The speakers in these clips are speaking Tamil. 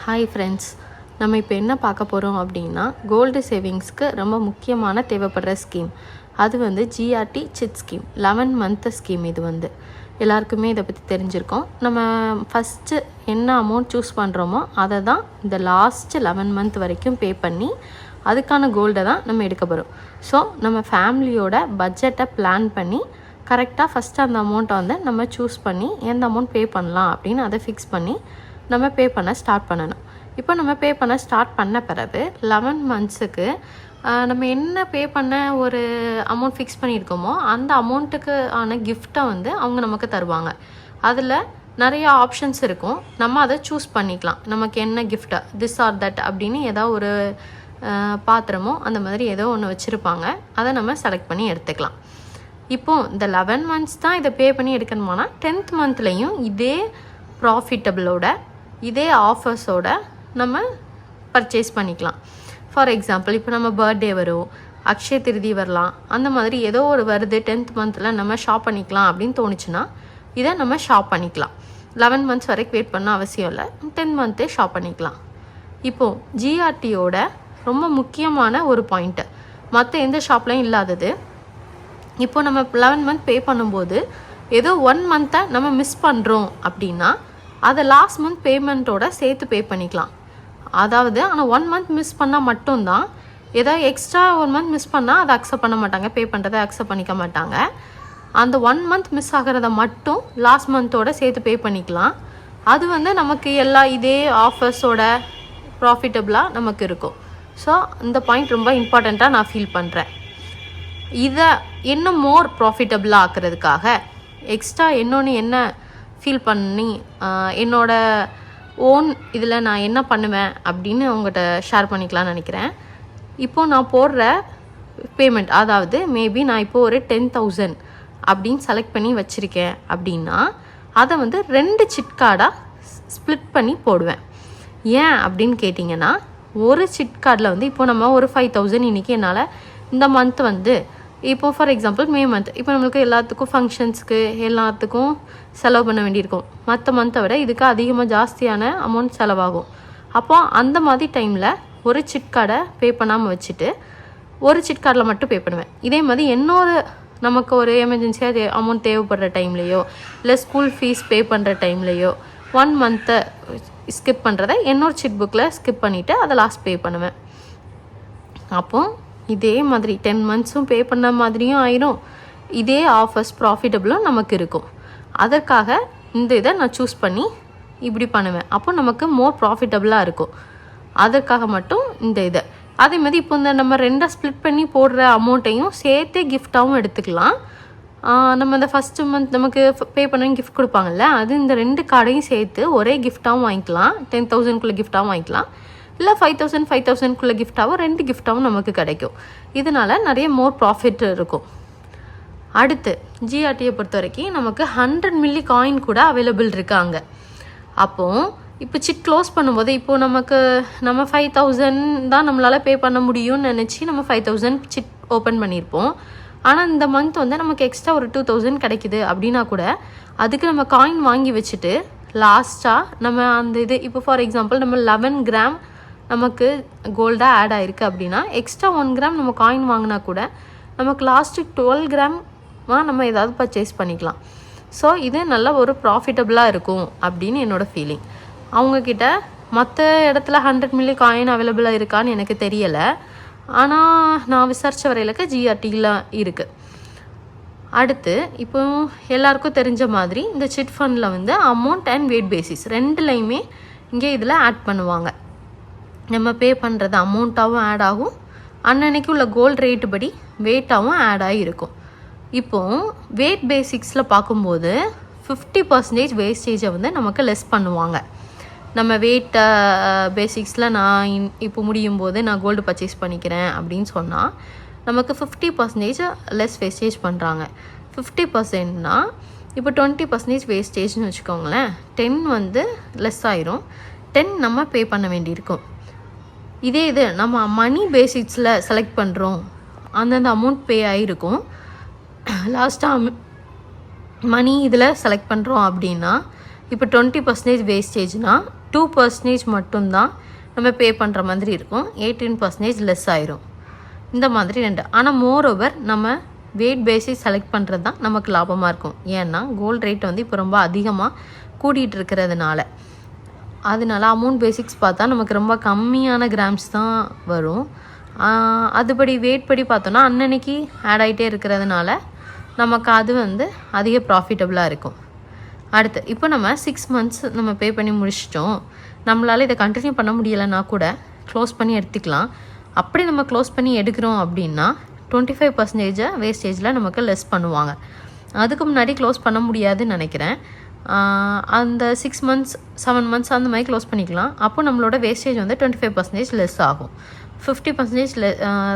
ஹாய் ஃப்ரெண்ட்ஸ், நம்ம இப்போ என்ன பார்க்க போகிறோம் அப்படின்னா கோல்டு சேவிங்ஸ்க்கு ரொம்ப முக்கியமான தேவைப்படுற ஸ்கீம். அது வந்து GRT chit scheme, 11 month scheme. இது வந்து எல்லாருக்குமே இதை பற்றி தெரிஞ்சிருக்கோம். நம்ம ஃபஸ்ட்டு என்ன அமௌண்ட் சூஸ் பண்ணுறோமோ அதை தான் இந்த லாஸ்ட்டு 11 மந்த் வரைக்கும் பே பண்ணி அதுக்கான கோல்டை தான் நம்ம எடுக்க போகிறோம். ஸோ நம்ம ஃபேமிலியோட பட்ஜெட்டை பிளான் பண்ணி கரெக்டாக ஃபஸ்ட்டு அந்த அமௌண்ட்டை வந்து நம்ம சூஸ் பண்ணி எந்த அமௌண்ட் பே பண்ணலாம் அப்படின்னு அதை ஃபிக்ஸ் பண்ணி நம்ம பே பண்ண ஸ்டார்ட் பண்ணணும். இப்போ நம்ம பே பண்ண ஸ்டார்ட் பண்ண பிறகு 11 மந்த்ஸுக்கு நம்ம என்ன பே பண்ண ஒரு அமௌண்ட் ஃபிக்ஸ் பண்ணியிருக்கோமோ அந்த அமௌண்ட்டுக்கு ஆன கிஃப்ட்டை வந்து அவங்க நமக்கு தருவாங்க. அதில் நிறைய ஆப்ஷன்ஸ் இருக்கும். நம்ம அதை சூஸ் பண்ணிக்கலாம். நமக்கு என்ன கிஃப்ட்டை திஸ் ஆர் தட் அப்படின்னு ஏதோ ஒரு பாத்திரமோ அந்த மாதிரி ஏதோ ஒன்று வச்சுருப்பாங்க. அதை நம்ம செலக்ட் பண்ணி எடுத்துக்கலாம். இப்போது இந்த 11 மந்த்ஸ் தான் இதை பே பண்ணி எடுக்கணுமானா 10th மந்த்லேயும் இதே ப்ராஃபிட்டபிளோட இதே ஆஃபர்ஸோட நம்ம பர்ச்சேஸ் பண்ணிக்கலாம். ஃபார் எக்ஸாம்பிள், இப்போ நம்ம பர்த்டே வரும், அக்ஷய திருதி வரலாம், அந்த மாதிரி ஏதோ ஒரு வருது 10th மந்தில் நம்ம ஷாப் பண்ணிக்கலாம் அப்படின்னு தோணுச்சுன்னா இதை நம்ம ஷாப் பண்ணிக்கலாம். 11 மந்த்ஸ் வரைக்கும் வெயிட் பண்ண அவசியம் இல்லை. 10th மந்த்தே ஷாப் பண்ணிக்கலாம். இப்போது ஜிஆர்டியோட ரொம்ப முக்கியமான ஒரு பாயிண்ட்டு, மற்ற எந்த ஷாப்லையும் இல்லாதது, இப்போ நம்ம 11 மந்த் பே பண்ணும்போது ஏதோ 1 மந்த்தை நம்ம மிஸ் பண்ணுறோம் அப்படின்னா அதை லாஸ்ட் மந்த் பேமெண்ட்டோட சேர்த்து பே பண்ணிக்கலாம். அதாவது ஆனால் 1 மந்த் மிஸ் பண்ணால் மட்டும்தான், ஏதாவது எக்ஸ்ட்ரா 1 மந்த் மிஸ் பண்ணால் அதை அக்செப்ட் பண்ண மாட்டாங்க, பே பண்ணுறதை அக்செப்ட் பண்ணிக்க மாட்டாங்க. அந்த 1 மந்த் மிஸ் ஆகிறத மட்டும் லாஸ்ட் மந்தோட சேர்த்து பே பண்ணிக்கலாம். அது வந்து நமக்கு எல்லா இதே ஆஃபர்ஸோட ப்ராஃபிட்டபிளாக நமக்கு இருக்கும். ஸோ இந்த பாயிண்ட் ரொம்ப இம்பார்ட்டண்ட்டாக நான் ஃபீல் பண்ணுறேன். இதை இன்னும் மோர் ப்ராஃபிட்டபிளாக ஆக்கிறதுக்காக எக்ஸ்ட்ரா இன்னொன்று என்ன ஃபீல் பண்ணி என்னோட ஓன் இதில் நான் என்ன பண்ணுவேன் அப்படின்னு உங்கள்கிட்ட ஷேர் பண்ணிக்கலாம்னு நினைக்கிறேன். இப்போது நான் போடுற பேமெண்ட், அதாவது மேபி நான் இப்போது ஒரு 10,000 அப்படின்னு செலக்ட் பண்ணி வச்சுருக்கேன் அப்படின்னா அதை வந்து 2 சிட் கார்டாக ஸ்ப்ளிட் பண்ணி போடுவேன். ஏன் அப்படின்னு கேட்டிங்கன்னா, ஒரு சிட் கார்டில் வந்து இப்போ நம்ம ஒரு 5,000 இன்றைக்கி என்னால் இந்த மந்த் வந்து, இப்போது ஃபார் எக்ஸாம்பிள் மே மந்த், இப்போ நம்மளுக்கு எல்லாத்துக்கும் ஃபங்க்ஷன்ஸ்க்கு எல்லாத்துக்கும் செலவு பண்ண வேண்டியிருக்கும். மற்ற மந்த்தை விட இதுக்கு அதிகமாக ஜாஸ்தியான அமௌண்ட் செலவாகும். அப்போ அந்த மாதிரி டைமில் ஒரு சிட் கார்டை பே பண்ணாமல் வச்சுட்டு ஒரு சிட் கார்டில் மட்டும் பே பண்ணுவேன். இதே மாதிரி இன்னொரு நமக்கு ஒரு எமர்ஜென்சியாக அமௌண்ட் தேவைப்படுற டைம்லையோ இல்லை ஸ்கூல் ஃபீஸ் பே பண்ணுற டைம்லையோ 1 மந்த்தை ஸ்கிப் பண்ணுறதை இன்னொரு சிட் புக்கில் ஸ்கிப் பண்ணிவிட்டு அதை லாஸ்ட் பே பண்ணுவேன். அப்போது இதே மாதிரி 10 மந்த்ஸும் பே பண்ண மாதிரியும் ஆயிரும், இதே ஆஃபர்ஸ் ப்ராஃபிட்டபிளும் நமக்கு இருக்கும். அதற்காக இந்த இதை நான் சூஸ் பண்ணி இப்படி பண்ணுவேன். அப்போ நமக்கு மோர் ப்ராஃபிட்டபிளாக இருக்கும். அதற்காக மட்டும் இந்த இதை அதே மாதிரி இப்போ இந்த நம்ம 2 ஸ்ப்ளிட் பண்ணி போடுற அமௌண்ட்டையும் சேர்த்தே கிஃப்டாகவும் எடுத்துக்கலாம். நம்ம இந்த ஃபஸ்ட்டு மந்த் நமக்கு பே பண்ண கிஃப்ட் கொடுப்பாங்கல்ல, அது இந்த 2 கார்டையும் சேர்த்து ஒரே கிஃப்டாகவும் வாங்கிக்கலாம். 10,000க்குள்ளே கிஃப்டாகவும் வாங்கிக்கலாம், இல்லை 5,000 கிஃப்டாகவும் 2 கிஃப்டாகவும் நமக்கு கிடைக்கும். இதனால் நிறைய மோர் ப்ராஃபிட் இருக்கும். அடுத்து ஜிஆர்டியை பொறுத்த வரைக்கும் நமக்கு 100 மில்லி காயின் கூட அவைலபிள் இருக்காங்க. அப்போது இப்போ சிட் க்ளோஸ் பண்ணும்போது இப்போது நம்ம 5,000 தான் நம்மளால் பே பண்ண முடியும்னு நினச்சி நம்ம 5,000 சிட் ஓப்பன் பண்ணியிருப்போம். ஆனால் இந்த மந்த் வந்து நமக்கு எக்ஸ்ட்ரா ஒரு 2,000 கிடைக்குது அப்படின்னா கூட அதுக்கு நம்ம காயின் வாங்கி வச்சுட்டு லாஸ்ட்டாக நம்ம அந்த இது, இப்போ ஃபார் எக்ஸாம்பிள் நம்ம 11 கிராம் நமக்கு கோல்டாக ஆட் ஆகிருக்கு அப்படின்னா எக்ஸ்ட்ரா 1 கிராம் நம்ம காயின் வாங்கினா கூட நமக்கு லாஸ்ட்டு 12 கிராமாக நம்ம ஏதாவது பர்ச்சேஸ் பண்ணிக்கலாம். ஸோ இது நல்ல ஒரு ப்ராஃபிட்டபிளாக இருக்கும் அப்படின்னு என்னோடய ஃபீலிங். அவங்கக்கிட்ட மற்ற இடத்துல 100 மில்லி காயின் அவைலபிளாக இருக்கான்னு எனக்கு தெரியலை, ஆனால் நான் விசாரித்த வரையிலுக்கு ஜிஆர்டியில் இருக்குது. அடுத்து இப்போ எல்லாருக்கும் தெரிஞ்ச மாதிரி இந்த சிட் ஃபண்டில் வந்து அமௌண்ட் அண்ட் வெயிட் பேசிஸ் ரெண்டுலையுமே இங்கே இதில் ஆட் பண்ணுவாங்க. நம்ம பே பண்ணுறது அமௌண்ட்டாகவும் ஆட் ஆகும், அன்னன்னைக்கு உள்ள கோல்டு ரேட்டு படி வெயிட்டாகவும் ஆட் ஆகிருக்கும். இப்போது வெயிட் பேசிக்ஸில் பார்க்கும்போது 50% வேஸ்டேஜை வந்து நமக்கு லெஸ் பண்ணுவாங்க. நம்ம வெயிட் பேசிக்ஸில் நான் இப்போ முடியும் போது நான் கோல்டு பர்ச்சேஸ் பண்ணிக்கிறேன் அப்படின்னு சொன்னால் நமக்கு 50% லெஸ் வேஸ்டேஜ் பண்ணுறாங்க. 50%னா இப்போ 20% வேஸ்டேஜ்னு வச்சுக்கோங்களேன். 10 வந்து லெஸ் ஆயிரும், 10 நம்ம பே பண்ண வேண்டியிருக்கும். இதே இது நம்ம மணி பேசிக்ஸில் செலக்ட் பண்ணுறோம், அந்தந்த அமௌண்ட் பே ஆகிருக்கும். லாஸ்ட்டாக மணி இதில் செலக்ட் பண்ணுறோம் அப்படின்னா இப்போ 20% வேஸ்டேஜ்னால் 2% மட்டும்தான் நம்ம பே பண்ணுற மாதிரி இருக்கும், 18% லெஸ் ஆயிரும். இந்த மாதிரி 2. ஆனால் மோரோவர் நம்ம வெயிட் பேசிஸ் செலக்ட் பண்ணுறது தான் நமக்கு லாபமாக இருக்கும். ஏன்னா கோல்டு ரேட் வந்து இப்போ ரொம்ப அதிகமாக கூடிகிட்டு இருக்கிறதுனால. அதனால அமௌண்ட் பேசிக்ஸ் பார்த்தா நமக்கு ரொம்ப கம்மியான கிராம்ஸ் தான் வரும். அதுபடி வெயிட் படி பார்த்தோன்னா அன்னன்னைக்கு ஆட் ஆகிட்டே இருக்கிறதுனால நமக்கு அது வந்து அதிக ப்ராஃபிட்டபுளாக இருக்கும். அடுத்து இப்போ நம்ம 6 months நம்ம பே பண்ணி முடிச்சிட்டோம், நம்மளால் இதை கண்டினியூ பண்ண முடியலைன்னா கூட க்ளோஸ் பண்ணி எடுத்துக்கலாம். அப்படி நம்ம க்ளோஸ் பண்ணி எடுக்கிறோம் அப்படின்னா 25% வேஸ்டேஜில் நமக்கு லெஸ் பண்ணுவாங்க. அதுக்கு முன்னாடி க்ளோஸ் பண்ண முடியாதுன்னு நினைக்கிறேன். அந்த 6 months 7 months அந்த மாதிரி க்ளோஸ் பண்ணிக்கலாம். அப்போ நம்மளோட வேஸ்டேஜ் வந்து 25% லெஸ் ஆகும். 50%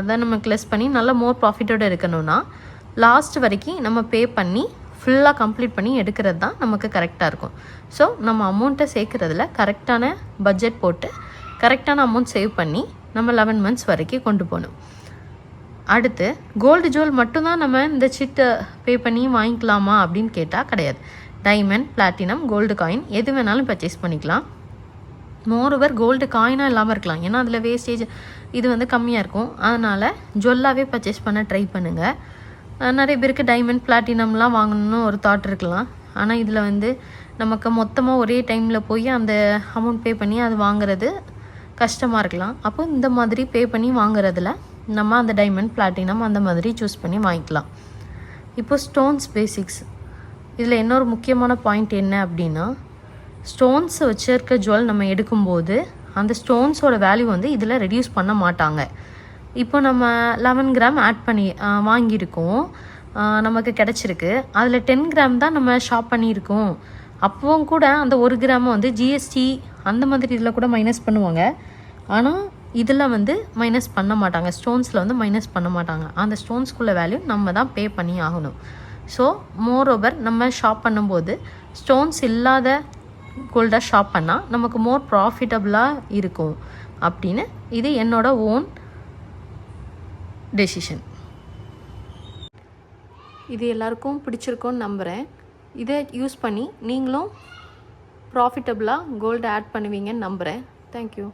தான் நமக்கு லெஸ் பண்ணி நல்ல மோர் ப்ராஃபிட்டோடு இருக்கணும்னா லாஸ்ட் வரைக்கும் நம்ம பே பண்ணி ஃபுல்லாக கம்ப்ளீட் பண்ணி எடுக்கிறது தான் நமக்கு கரெக்டாக இருக்கும். ஸோ நம்ம அமௌண்ட்டை சேர்க்குறதுல கரெக்டான பட்ஜெட் போட்டு கரெக்டான அமௌண்ட் சேவ் பண்ணி நம்ம 11 months வரைக்கும் கொண்டு போகணும். அடுத்து கோல்டு ஜுவல் மட்டும்தான் நம்ம இந்த சிட்டை பே பண்ணி வாங்கிக்கலாமா அப்படின்னு கேட்டால் கிடையாது. டைமண்ட், பிளாட்டினம், கோல்டு காயின் எது வேணாலும் பர்ச்சேஸ் பண்ணிக்கலாம். மோரோவர் கோல்டு காயினாக இல்லாமல் இருக்கலாம், ஏன்னா அதில் வேஸ்டேஜ் இது வந்து கம்மியாக இருக்கும். அதனால் ஜுவல்லாகவே பர்ச்சேஸ் பண்ண ட்ரை பண்ணுங்கள். நிறைய பேருக்கு டைமண்ட், பிளாட்டினம்லாம் வாங்கணும்னு ஒரு தாட் இருக்கலாம். ஆனால் இதில் வந்து நமக்கு மொத்தமாக ஒரே டைமில் போய் அந்த அமௌண்ட் பே பண்ணி அது வாங்குறது கஷ்டமாக இருக்கலாம். அப்போ இந்த மாதிரி பே பண்ணி வாங்குறதுல நம்ம அந்த டைமண்ட், பிளாட்டினம் அந்த மாதிரி சூஸ் பண்ணி வாங்கிக்கலாம். இப்போ ஸ்டோன்ஸ் பேசிக்ஸ், இதில் இன்னொரு முக்கியமான பாயிண்ட் என்ன அப்படின்னா, ஸ்டோன்ஸ் வச்சுருக்க ஜுவல் நம்ம எடுக்கும்போது அந்த ஸ்டோன்ஸோட வேல்யூ வந்து இதில் ரெடியூஸ் பண்ண மாட்டாங்க. இப்போ நம்ம 11 கிராம் ஆட் பண்ணி வாங்கியிருக்கோம், நமக்கு கிடச்சிருக்கு. அதில் 10 கிராம் தான் நம்ம ஷாப் பண்ணியிருக்கோம். அப்போவும் கூட அந்த 1 கிராமை வந்து ஜிஎஸ்டி அந்த மாதிரி இதில் கூட மைனஸ் பண்ணுவாங்க. ஆனால் இதில் வந்து மைனஸ் பண்ண மாட்டாங்க, ஸ்டோன்ஸில் வந்து மைனஸ் பண்ண மாட்டாங்க. அந்த ஸ்டோன்ஸ்குள்ள வேல்யூ நம்ம தான் பே பண்ணி ஆகணும். ஸோ மோரோவர் நம்ம ஷாப் பண்ணும்போது ஸ்டோன்ஸ் இல்லாத கோல்டாக ஷாப் பண்ணால் நமக்கு மோர் ப்ராஃபிட்டபுளாக இருக்கும் அப்படின்னு இது என்னோட ஓன் டெசிஷன். இது எல்லாருக்கும் பிடிச்சிருக்கோன்னு நம்புகிறேன். இதை யூஸ் பண்ணி நீங்களும் ப்ராஃபிட்டபுளாக கோல்டு ஆட் பண்ணுவீங்கன்னு நம்புகிறேன். தேங்க்யூ.